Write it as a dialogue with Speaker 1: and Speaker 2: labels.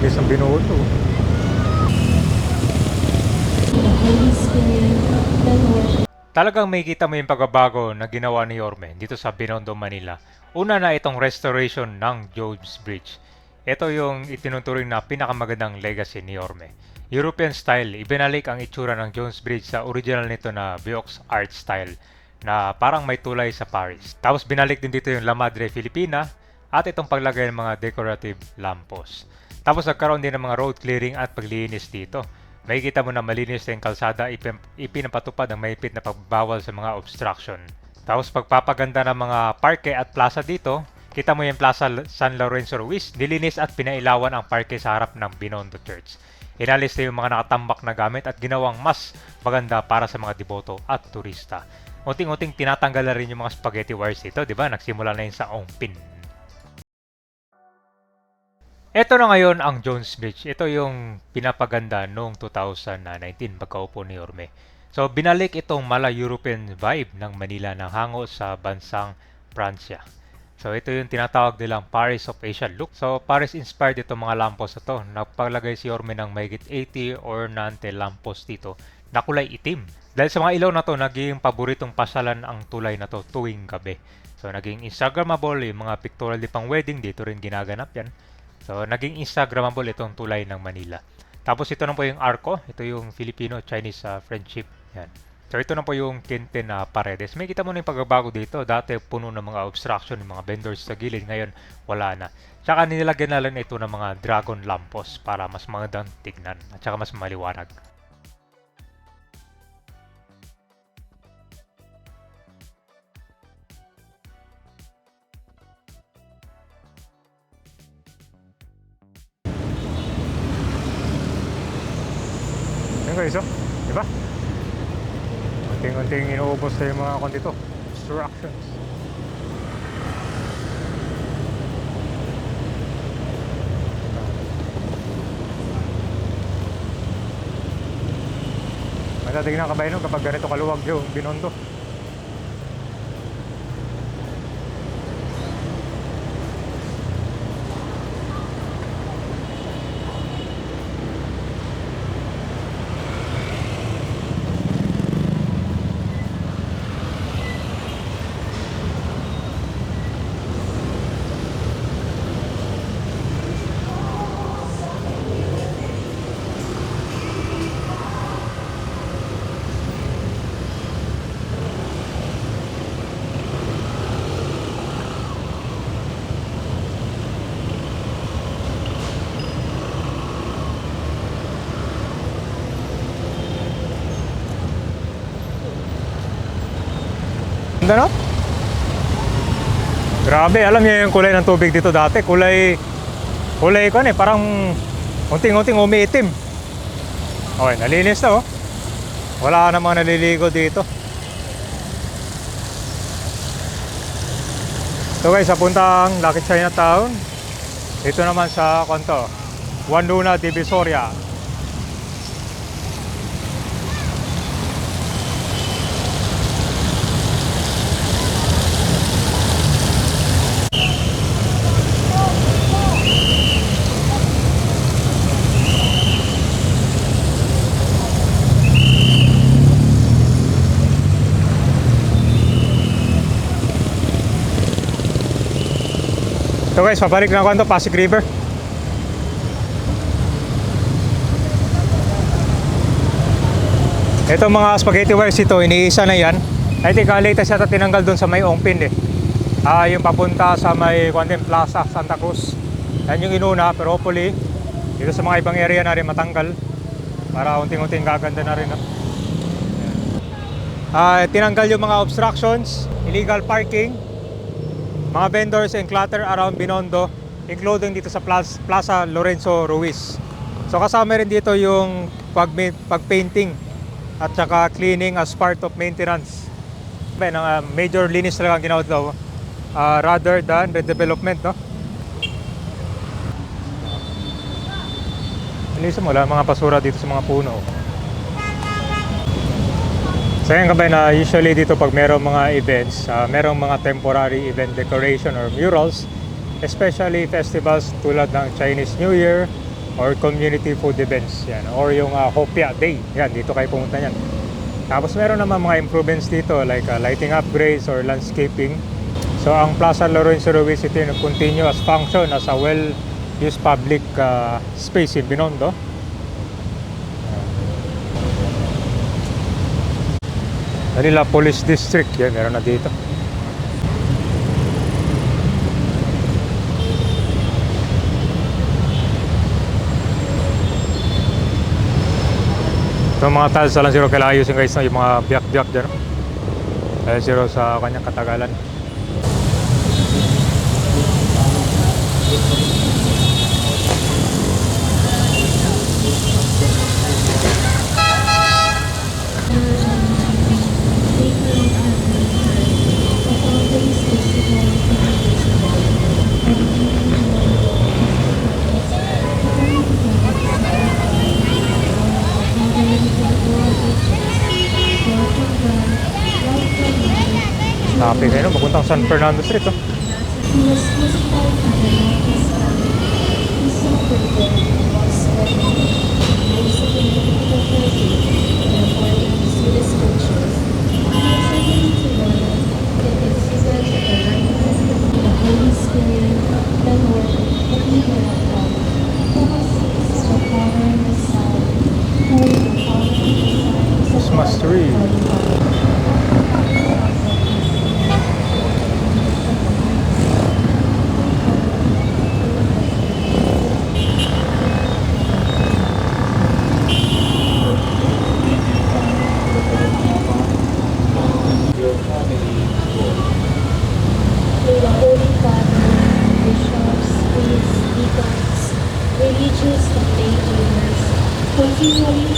Speaker 1: linis ng Binondo. Talagang may kita mo yung pagbabago na ginawa ni Yorme dito sa Binondo, Manila. Una na itong restoration ng Jones Bridge. Ito yung itinuturing na pinakamagandang legacy ni Yorme. European style, ibinalik ang itsura ng Jones Bridge sa original nito na Vaux art style na parang may tulay sa Paris. Tapos binalik din dito yung La Madre Filipina at itong paglagay ng mga decorative lampos. Tapos nagkaroon din ng mga road clearing at paglinis dito. Makikita mo na malinis na yung kalsada, ipinapatupad ang mahigpit na pagbawal sa mga obstruction. Tapos pagpapaganda ng mga parke at plaza dito, kita mo yung Plaza San Lorenzo Ruiz, nilinis at pinailawan ang parke sa harap ng Binondo Church. Inalis na yung mga nakatambak na gamit at ginawang mas maganda para sa mga deboto at turista. Unting-unting tinatanggal na rin yung mga spaghetti wires dito, di ba? Nagsimula na yun sa Ongpin. Ito na ngayon ang Jones Bridge. Ito yung pinapaganda noong 2019 pagkaupo ni Yorme. So binalik itong mala European vibe ng Manila na hango sa bansang Pransya. So ito yung tinatawag nilang Paris of Asian look. So Paris inspired itong mga lampos na to. Nagpaglagay si Yorme ng mahigit 80 ornate lampos dito na kulay itim. Dahil sa mga ilaw na to, naging paboritong pasyalan ang tulay na to tuwing gabi. So naging Instagrammable yung mga pictorial di pang wedding, dito rin ginaganap yan. So, naging Instagrammable itong tulay ng Manila. Tapos ito na po yung Arco. Ito yung Filipino-Chinese friendship. Yan. So, ito na po yung Quintin Paredes. May kita mo na yung pagbabago dito. Dati puno ng mga obstruction, yung mga vendors sa gilid. Ngayon, wala na. Tsaka nilagyan na lang ito ng mga dragon lampos para mas magandang tignan at tsaka mas maliwanag. Yan guys, oh. Diba? Unting-unting inuubos na yung mga dito. Obstructions. Matatignan ka ba yun kapag ganito kaluwag yung Binondo? Ganda no? Grabe, alam niyo yung kulay ng tubig dito dati. Kulay ko parang unting-unting umiitim. Okay, nalinis na oh. Wala na mga naliligo dito. So guys, sa puntang Lucky Chinatown. Dito naman sa Juan Luna Divisoria. So guys, pabalik na ako Pasig River. Ito mga spaghetti wires ito, iniisa na yan. I think latest yata tinanggal dun sa may Ongpin yung papunta sa may Plaza, Santa Cruz. Yan yung inuna, pero hopefully dito sa mga ibang area na rin matanggal para unting-unting gaganda na rin. Tinanggal yung mga obstructions, illegal parking, mga vendors and clutter around Binondo, including dito sa Plaza Lorenzo Ruiz. So kasama rin dito yung pag-painting at saka cleaning as part of maintenance. Major linis talaga ang ginawa dito rather than redevelopment, no? Linis mo lang mga basura dito sa mga puno. So yan kabay na usually dito pag merong mga events, merong mga temporary event decoration or murals, especially festivals tulad ng Chinese New Year, or community food events yan, or yung Hopia Day yan, dito kayo pumunta yan. Tapos meron naman mga improvements dito like lighting upgrades or landscaping. So ang Plaza Lorenzo Ruiz ito yung continue as function as a well-used public space in Binondo. Manila Police District yan, meron na dito. So mga tiles lang zero kailangan ayusin guys, yung mga biyak-biyak dyan. Dahil zero sa kanyang katagalan. Happy kayo, mapuntang San Fernando Street, oh. Christmas tree.
Speaker 2: Religious and day dreamers continually